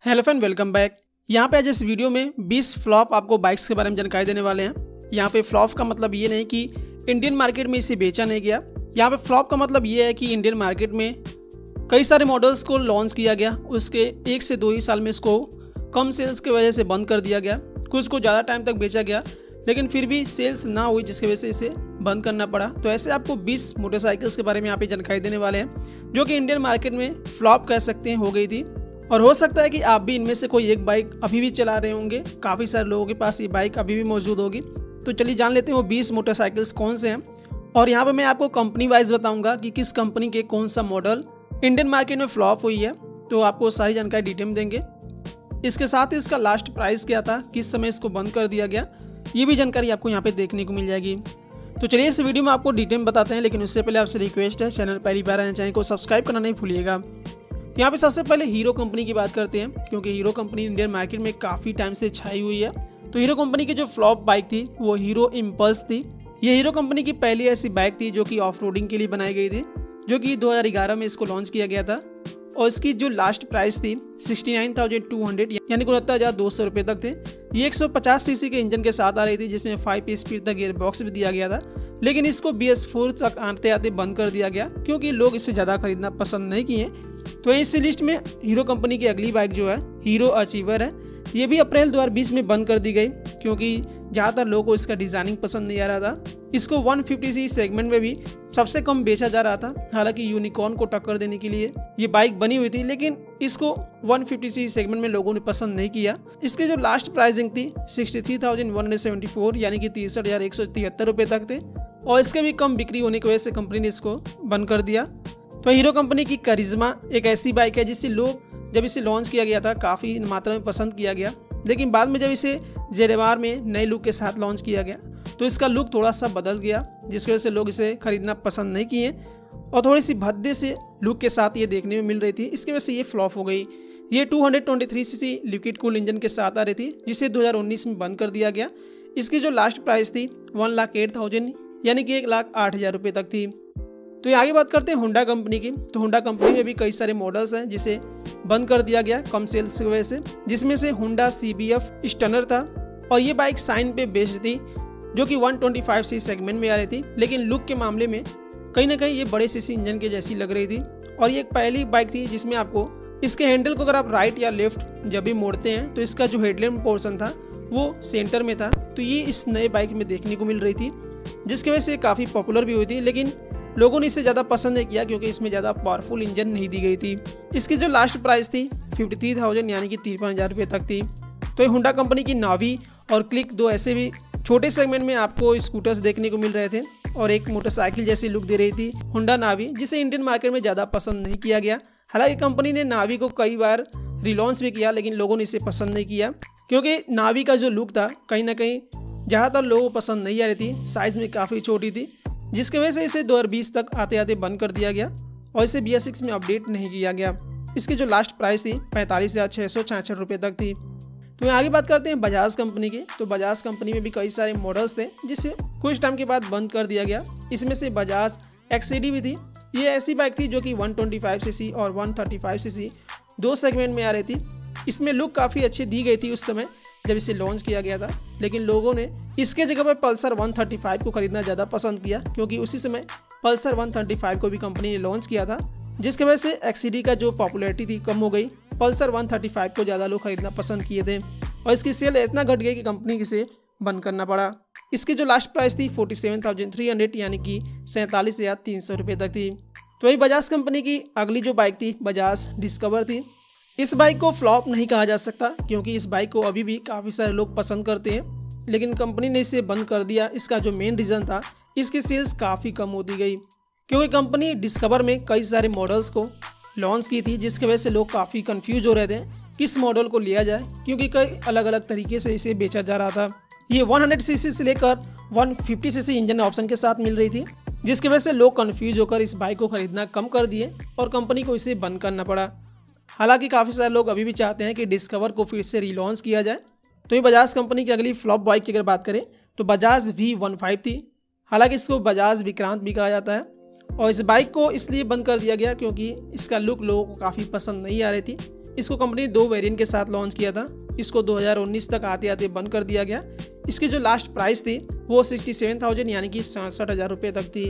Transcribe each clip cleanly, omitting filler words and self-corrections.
Hello friend, welcome back. यहाँ पे आज इस वीडियो में 20 फ्लॉप आपको बाइक्स के बारे में जानकारी देने वाले हैं। यहाँ पे फ्लॉप का मतलब ये नहीं कि इंडियन मार्केट में इसे बेचा नहीं गया। यहाँ पे फ्लॉप का मतलब ये है कि इंडियन मार्केट में कई सारे मॉडल्स को लॉन्च किया गया, उसके 1 से 2 ही साल में इसको कम सेल्स की वजह से बंद कर दिया गया। कुछ को ज़्यादा टाइम तक बेचा गया लेकिन फिर भी सेल्स ना हुई, जिसकी वजह से इसे बंद करना पड़ा। तो ऐसे आपको 20 मोटरसाइकिल्स के बारे में यहाँ पे जानकारी देने वाले हैं जो कि इंडियन मार्केट में फ्लॉप कह सकते हैं हो गई थी। और हो सकता है कि आप भी इनमें से कोई एक बाइक अभी भी चला रहे होंगे। काफ़ी सारे लोगों के पास ये बाइक अभी भी मौजूद होगी। तो चलिए जान लेते हैं वो 20 मोटरसाइकिल्स कौन से हैं। और यहाँ पे मैं आपको कंपनी वाइज बताऊंगा कि किस कंपनी के कौन सा मॉडल इंडियन मार्केट में फ्लॉप हुई है। तो आपको सारी जानकारी डिटेल में देंगे। इसके साथ ही इसका लास्ट प्राइस क्या था, किस समय इसको बंद कर दिया गया, ये भी जानकारी आपको यहाँ पे देखने को मिल जाएगी। तो चलिए इस वीडियो में आपको डिटेल में बताते हैं, लेकिन उससे पहले आपसे रिक्वेस्ट है, चैनल पहली बार आए चैनल को सब्सक्राइब करना नहीं भूलिएगा। यहाँ पे सबसे पहले हीरो कंपनी की बात करते हैं, क्योंकि हीरो कंपनी इंडियन मार्केट में काफ़ी टाइम से छाई हुई है। तो हीरो कंपनी की जो फ्लॉप बाइक थी वो हीरो इम्पल्स थी। ये हीरो कंपनी की पहली ऐसी बाइक थी जो कि ऑफ रोडिंग के लिए बनाई गई थी, जो कि 2011 में इसको लॉन्च किया गया था। और इसकी जो लास्ट प्राइस थी 69,200 यानी 69,200 रुपये तक थे। ये 150 सीसी के इंजन के साथ आ रही थी, जिसमें 5 स्पीड तक गियर बॉक्स भी दिया गया था। लेकिन इसको BS4 तक आते आते बंद कर दिया गया, क्योंकि लोग इसे ज़्यादा खरीदना पसंद नहीं किए। तो इस लिस्ट में हीरो कंपनी की अगली बाइक जो है हीरो अचीवर है। ये भी अप्रैल 2020 में बंद कर दी गई, क्योंकि ज़्यादातर लोगों को इसका डिज़ाइनिंग पसंद नहीं आ रहा था। इसको 150cc सेगमेंट में भी सबसे कम बेचा जा रहा था। हालांकि यूनिकॉर्न को टक्कर देने के लिए ये बाइक बनी हुई थी, लेकिन इसको 150cc सेगमेंट में लोगों ने पसंद नहीं किया। इसके जो लास्ट प्राइसिंग थी 63,174 यानी कि 63,173 रुपये तक थे। और इसके भी कम बिक्री होने की वजह से कंपनी ने इसको बंद कर दिया। तो हीरो कंपनी की करिश्मा एक ऐसी बाइक है जिससे लोग जब इसे लॉन्च किया गया था काफ़ी मात्रा में पसंद किया गया, लेकिन बाद में जब इसे जेरेवार में नए लुक के साथ लॉन्च किया गया तो इसका लुक थोड़ा सा बदल गया, जिसकी वजह से लोग इसे खरीदना पसंद नहीं किए और थोड़ी सी भद्दे से लुक के साथ ये देखने में मिल रही थी। इसकी वजह से ये फ्लॉप हो गई। ये 223cc लिक्विड कूल इंजन के साथ आ रही थी, जिसे 2019 में बंद कर दिया गया। इसकी जो लास्ट प्राइस थी 1,08,000 यानी कि 1,08,000 रुपये तक थी। तो ये आगे बात करते हैं होंडा कंपनी की। तो होंडा कंपनी में भी कई सारे मॉडल्स हैं जिसे बंद कर दिया गया कम सेल्स की वजह से, जिसमें से होंडा CBF स्टनर था। और ये बाइक साइन पे बेस्ड थी, जो कि 125cc सेगमेंट में आ रही थी, लेकिन लुक के मामले में कहीं ना कहीं ये बड़े सीसी इंजन के जैसी लग रही थी। और ये एक पहली बाइक थी जिसमें आपको इसके हैंडल को अगर आप राइट या लेफ्ट जब भी मोड़ते हैं तो इसका जो हेडलैम्प पोर्शन था वो सेंटर में था। तो ये इस नए बाइक में देखने को मिल रही थी, जिसकी वजह से काफ़ी पॉपुलर भी हुई थी, लेकिन लोगों ने इसे ज़्यादा पसंद नहीं किया क्योंकि इसमें ज़्यादा पावरफुल इंजन नहीं दी गई थी। इसकी जो लास्ट प्राइस थी 53,000 यानी कि 53,000 रुपये तक थी। तो ये होंडा कंपनी की नावी और क्लिक दो ऐसे भी छोटे सेगमेंट में आपको स्कूटर्स देखने को मिल रहे थे, और एक मोटरसाइकिल जैसी लुक दे रही थी होंडा नावी, जिसे इंडियन मार्केट में ज़्यादा पसंद नहीं किया गया। हालांकि कंपनी ने नावी को कई बार रिलॉन्च भी किया, लेकिन लोगों ने इसे पसंद नहीं किया, क्योंकि नावी का जो लुक था कहीं ना कहीं ज़्यादातर लोगों को पसंद नहीं आ रही थी। साइज़ में काफ़ी छोटी थी, जिसकी वजह से इसे 2020 तक आते आते बंद कर दिया गया और इसे BS6 में अपडेट नहीं किया गया। इसकी जो लास्ट प्राइस थी 45,666 रुपये तक थी। तो आगे बात करते हैं बजाज कंपनी की। तो बजाज कंपनी में भी कई सारे मॉडल्स थे जिसे कुछ टाइम के बाद बंद कर दिया गया। इसमें से बजाज XCD भी थी। ये ऐसी बाइक थी जो कि 125cc और 135cc दो सेगमेंट में आ रही थी। इसमें लुक काफ़ी अच्छी दी गई थी उस समय जब इसे लॉन्च किया गया था, लेकिन लोगों ने इसके जगह पर पल्सर 135 को खरीदना ज़्यादा पसंद किया, क्योंकि उसी समय पल्सर 135 को भी कंपनी ने लॉन्च किया था, जिसकी वजह से XCD का जो पॉपुलैरिटी थी कम हो गई। पल्सर 135 को ज़्यादा लोग खरीदना पसंद किए थे और इसकी सेल इतना घट गई कि कंपनी इसे बंद करना पड़ा। इसकी जो लास्ट प्राइस थी 47,300 यानी कि 47,300 रुपये तक थी। तो वही बजाज कंपनी की अगली जो बाइक थी बजाज डिस्कवर थी। इस बाइक को फ्लॉप नहीं कहा जा सकता, क्योंकि इस बाइक को अभी भी काफ़ी सारे लोग पसंद करते हैं, लेकिन कंपनी ने इसे बंद कर दिया। इसका जो मेन रीज़न था इसकी सेल्स काफ़ी कम होती गई, क्योंकि कंपनी डिस्कवर में कई सारे मॉडल्स को लॉन्च की थी, जिसकी वजह से लोग काफ़ी कंफ्यूज हो रहे थे किस मॉडल को लिया जाए, क्योंकि कई अलग अलग तरीके से इसे बेचा जा रहा था। ये 100cc से लेकर 150cc इंजन ऑप्शन के साथ मिल रही थी, जिसकी वजह से लोग कंफ्यूज होकर इस बाइक को खरीदना कम कर दिए और कंपनी को इसे बंद करना पड़ा। हालांकि काफ़ी सारे लोग अभी भी चाहते हैं कि डिस्कवर को फिर से रिलॉन्च किया जाए। तो ये बजाज कंपनी की अगली फ्लॉप बाइक की अगर बात करें तो बजाज V15 थी। हालांकि इसको बजाज विक्रांत भी कहा जाता है और इस बाइक को इसलिए बंद कर दिया गया क्योंकि इसका लुक लोगों को काफ़ी पसंद नहीं आ रही थी। इसको कंपनी ने 2 वेरिएंट के साथ लॉन्च किया था। इसको 2019 तक आते आते बंद कर दिया गया। इसकी जो लास्ट प्राइस थी वो 67,000 यानी कि 67,000 रुपये तक थी।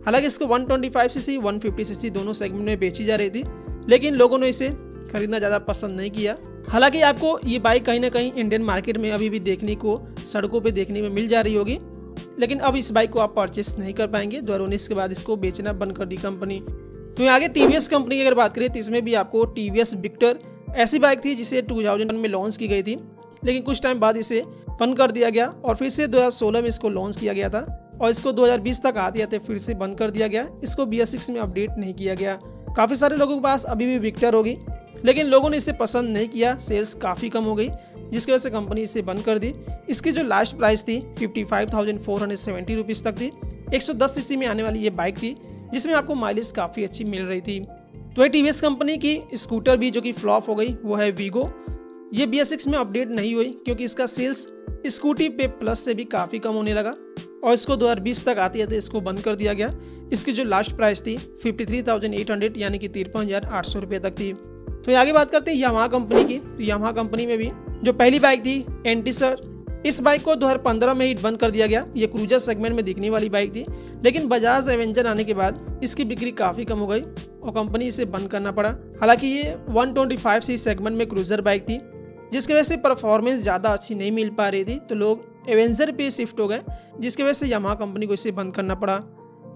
हालांकि इसको 125cc 150cc दोनों सेगमेंट में बेची जा रही थी, लेकिन लोगों ने इसे खरीदना ज़्यादा पसंद नहीं किया। हालांकि आपको ये बाइक कहीं ना कहीं इंडियन मार्केट में अभी भी देखने को, सड़कों पे देखने में मिल जा रही होगी, लेकिन अब इस बाइक को आप परचेस नहीं कर पाएंगे। 2019 के बाद इसको बेचना बंद कर दी कंपनी। तो आगे टीवीएस कंपनी की अगर बात करें तो इसमें भी आपको टीवीएस विक्टर ऐसी बाइक थी जिसे 2001 में लॉन्च की गई थी, लेकिन कुछ टाइम बाद इसे बंद कर दिया गया और फिर से 2016 में इसको लॉन्च किया गया था और इसको 2020 तक आते आते फिर से बंद कर दिया गया। इसको BS6 में अपडेट नहीं किया गया। काफ़ी सारे लोगों के पास अभी भी विक्टर होगी, लेकिन लोगों ने इसे पसंद नहीं किया, सेल्स काफ़ी कम हो गई, जिसकी वजह से कंपनी इसे बंद कर दी। इसकी जो लास्ट प्राइस थी 55,470 रुपीज़ तक थी। 110cc में आने वाली ये बाइक थी, जिसमें आपको माइलेज काफ़ी अच्छी मिल रही थी। तो ये टीवीएस कंपनी की स्कूटर भी जो कि फ्लॉप हो गई वो है वीगो। ये BS6 में अपडेट नहीं हुई क्योंकि इसका सेल्स स्कूटी पे प्लस से भी काफ़ी कम होने लगा और इसको 2020 तक आते आते इसको बंद कर दिया गया। इसकी जो लास्ट प्राइस थी 53,800 यानी कि 53,800 रुपये तक थी। तो आगे बात करते हैं यामाहा कंपनी की। तो यामाहा कंपनी में भी जो पहली बाइक थी एंटीसर, इस बाइक को 2015 में ही बंद कर दिया गया। ये क्रूजर सेगमेंट में दिखने वाली बाइक थी, लेकिन बजाज एवेंजर आने के बाद इसकी बिक्री काफ़ी कम हो गई और कंपनी इसे बंद करना पड़ा। हालांकि ये 125cc सेगमेंट में क्रूजर बाइक थी, जिसकी वजह से परफॉर्मेंस ज़्यादा अच्छी नहीं मिल पा रही थी, तो लोग एवेंजर पे शिफ्ट हो गए, जिसकी वजह से यामाहा कंपनी को इसे बंद करना पड़ा।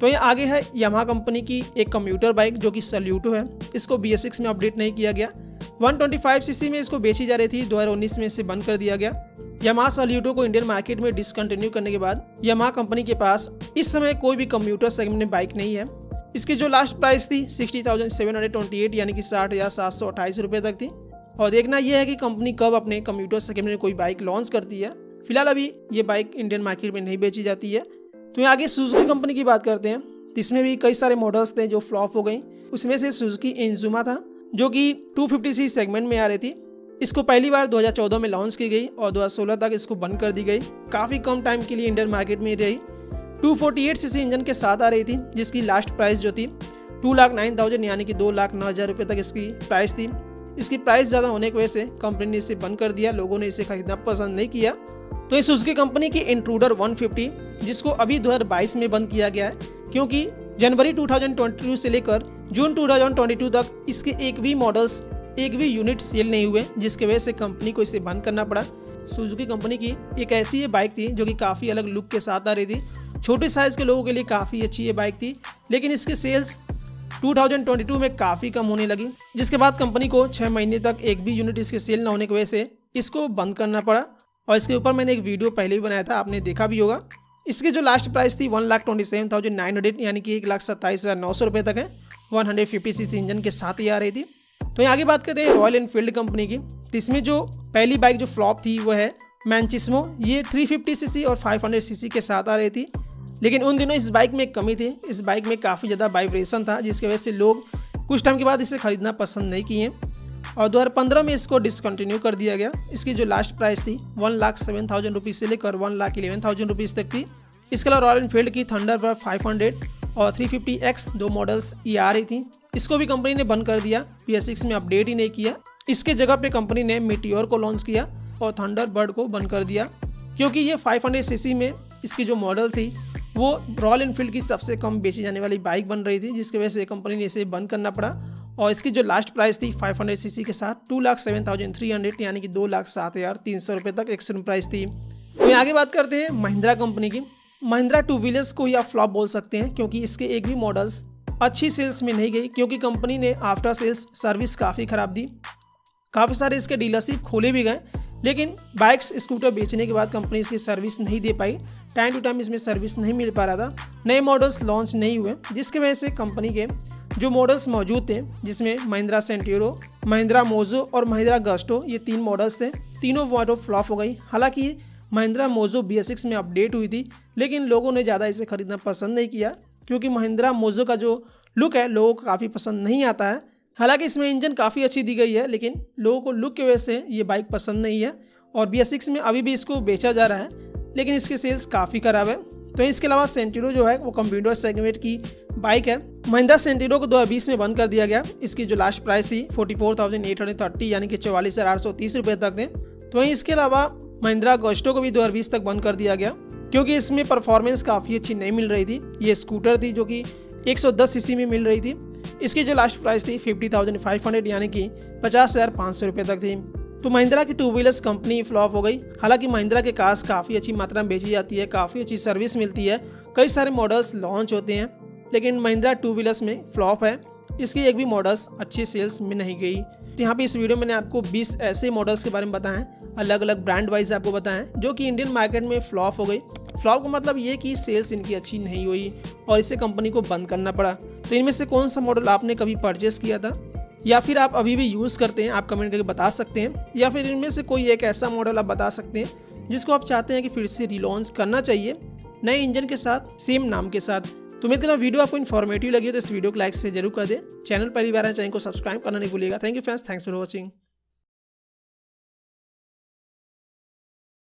तो ये आगे है यामाहा कंपनी की एक कम्यूटर बाइक जो कि सल्यूटो है। इसको BS6 में अपडेट नहीं किया गया। 125cc में इसको बेची जा रही थी, 2019 में इसे बंद कर दिया गया। यामाहा सल्यूटो को इंडियन मार्केट में डिसकंटिन्यू करने के बाद यामाहा कंपनी के पास इस समय कोई भी कम्यूटर सेगमेंट में बाइक नहीं है। इसकी जो लास्ट प्राइस थी 60,728 यानी कि 60,728 रुपये तक थी। और देखना यह है कि कंपनी कब अपने कम्यूटर सेगमेंट में कोई बाइक लॉन्च करती है। फिलहाल अभी ये बाइक इंडियन मार्केट में नहीं बेची जाती है। तो आगे सुजुकी कंपनी की बात करते हैं। तो इसमें भी कई सारे मॉडल्स थे जो फ्लॉप हो गई। उसमें से सुजुकी इंजुमा था जो कि 250cc सेगमेंट में आ रही थी। इसको पहली बार 2014 में लॉन्च की गई और 2016 तक इसको बंद कर दी गई। काफ़ी कम टाइम के लिए इंडियन मार्केट में रही। 248cc इंजन के साथ आ रही थी, जिसकी लास्ट प्राइस जो थी 2,09,000 यानी कि 2,09,000 रुपये तक इसकी प्राइस थी। इसकी प्राइस ज़्यादा होने की वजह से कंपनी ने इसे बंद कर दिया। लोगों ने इसे खरीदना पसंद नहीं किया। तो इस सुजुकी कंपनी की इंट्रूडर 150 जिसको अभी 2022 में बंद किया गया है, क्योंकि जनवरी 2022 से लेकर जून 2022 तक इसके एक भी यूनिट सेल नहीं हुए, जिसकी वजह से कंपनी को इसे बंद करना पड़ा। सुजुकी कंपनी की एक ऐसी ये बाइक थी जो कि काफ़ी अलग लुक के साथ आ रही थी। छोटे साइज़ के लोगों के लिए काफ़ी अच्छी ये बाइक थी, लेकिन इसके सेल्स 2022 में काफ़ी कम होने लगी, जिसके बाद कंपनी को 6 महीने तक एक भी यूनिट इसके सेल ना होने की वजह से इसको बंद करना पड़ा। और इसके ऊपर मैंने एक वीडियो पहले भी बनाया था, आपने देखा भी होगा। इसकी जो लास्ट प्राइस थी 1,27,900 यानी कि 1,27,900 रुपये तक है। 150cc इंजन के साथ ही आ रही थी। तो यहाँ आगे बात करते हैं रॉयल एनफील्ड कंपनी की। तो इसमें जो पहली बाइक जो फ्लॉप थी वो है मैनचिस्मो। ये 350cc और 500cc के साथ आ रही थी, लेकिन उन दिनों इस बाइक में एक कमी थी। इस बाइक में काफ़ी ज़्यादा वाइब्रेशन था, जिसकी वजह से लोग कुछ टाइम के बाद इसे खरीदना पसंद नहीं किए और 2015 में इसको डिसकंटिन्यू कर दिया गया। इसकी जो लास्ट प्राइस थी 1,07,000 रुपीज़ से लेकर 1,11,000 रुपीज़ तक थी। इसके अलावा रॉयल एनफील्ड की थंडरबर्ड 500 और 350X दो मॉडल्स ये आ रही थी। इसको भी कंपनी ने बंद कर दिया, BS6 में अपडेट ही नहीं किया। इसके जगह पे कंपनी ने मीटियोर को लॉन्च किया और थंडरबर्ड को बंद कर दिया, क्योंकि ये 500cc में इसकी जो मॉडल थी वो रॉयल एनफील्ड की सबसे कम बेची जाने वाली बाइक बन रही थी, जिसकी वजह से कंपनी ने इसे बंद करना पड़ा। और इसकी जो लास्ट प्राइस थी 500cc के साथ 2,07,300 यानी कि 2,07,300 रुपये तक एक्सट्रीम प्राइस थी। तो आगे बात करते हैं महिंद्रा कंपनी की। महिंद्रा टू व्हीलर्स को ही आप फ्लॉप बोल सकते हैं, क्योंकि इसके एक भी मॉडल्स अच्छी सेल्स में नहीं गई, क्योंकि कंपनी ने आफ्टर सेल्स सर्विस काफ़ी ख़राब दी। काफ़ी सारे इसके डीलरशिप खोले भी गए, लेकिन बाइक्स स्कूटर बेचने के बाद कंपनी इसकी सर्विस नहीं दे पाई। टाइम टू टाइम इसमें सर्विस नहीं मिल पा रहा था। नए मॉडल्स लॉन्च नहीं हुए, जिसकी वजह से कंपनी के जो मॉडल्स मौजूद थे, जिसमें महिंद्रा सेंटिरो, महिंद्रा मोजो और महिंद्रा गस्टो, ये 3 मॉडल्स थे, तीनों मॉडल फ्लॉप हो गई। हालांकि महिंद्रा मोजो BS6 में अपडेट हुई थी, लेकिन लोगों ने ज़्यादा इसे खरीदना पसंद नहीं किया, क्योंकि महिंद्रा मोजो का जो लुक है लोगों को काफ़ी पसंद नहीं आता है। हालांकि इसमें इंजन काफ़ी अच्छी दी गई है, लेकिन लोगों को लुक की वजह से ये बाइक पसंद नहीं है। और BS6 में अभी भी इसको बेचा जा रहा है, लेकिन इसके सेल्स काफ़ी ख़राब है। तो इसके अलावा सेंटिरो जो है वो कंप्यूटर सेगमेंट की बाइक है। महिंद्रा सेंटिरो को 2020 में बंद कर दिया गया। इसकी जो लास्ट प्राइस थी 44,830 यानी कि 44,830 रुपये तक थे। तो वहीं इसके अलावा महिंद्रा अगोस्टो को भी 2020 तक बंद कर दिया गया क्योंकि इसमें परफॉर्मेंस काफ़ी अच्छी नहीं मिल रही थी। ये स्कूटर थी जो कि 110 सीसी में मिल रही थी। इसकी जो लास्ट प्राइस थी 50,500 यानी कि 50,500 रुपये तक थी। तो महिंद्रा की टू व्हीलर्स कंपनी फ्लॉप हो गई। हालांकि महिंद्रा के कार्स काफ़ी अच्छी मात्रा में बेची जाती है, काफ़ी अच्छी सर्विस मिलती है, कई सारे मॉडल्स लॉन्च होते हैं, लेकिन महिंद्रा टू व्हीलर्स में फ्लॉप है। इसकी एक भी मॉडल्स अच्छी सेल्स में नहीं गई। तो यहाँ पे इस वीडियो में मैंने आपको 20 ऐसे मॉडल्स के बारे में बताएं, अलग अलग ब्रांड वाइज आपको बताएं, जो कि इंडियन मार्केट में फ्लॉप हो गई। फ्लॉप का मतलब ये कि सेल्स इनकी अच्छी नहीं हुई और इसे कंपनी को बंद करना पड़ा। तो इनमें से कौन सा मॉडल आपने कभी परचेस किया था या फिर आप अभी भी यूज़ करते हैं, आप कमेंट करके बता सकते हैं। या फिर इनमें से कोई एक ऐसा मॉडल आप बता सकते हैं जिसको आप चाहते हैं कि फिर से रिलॉन्च करना चाहिए नए इंजन के साथ, सेम नाम के साथ। तो उम्मीद करता हूं वीडियो आपको इन्फॉर्मेटिव लगी हो तो इस वीडियो को लाइक से जरूर कर दें। चैनल पहली बार है, चैनल को सब्सक्राइब करना नहीं भूलिएगा। Thank you friends, thanks for watching.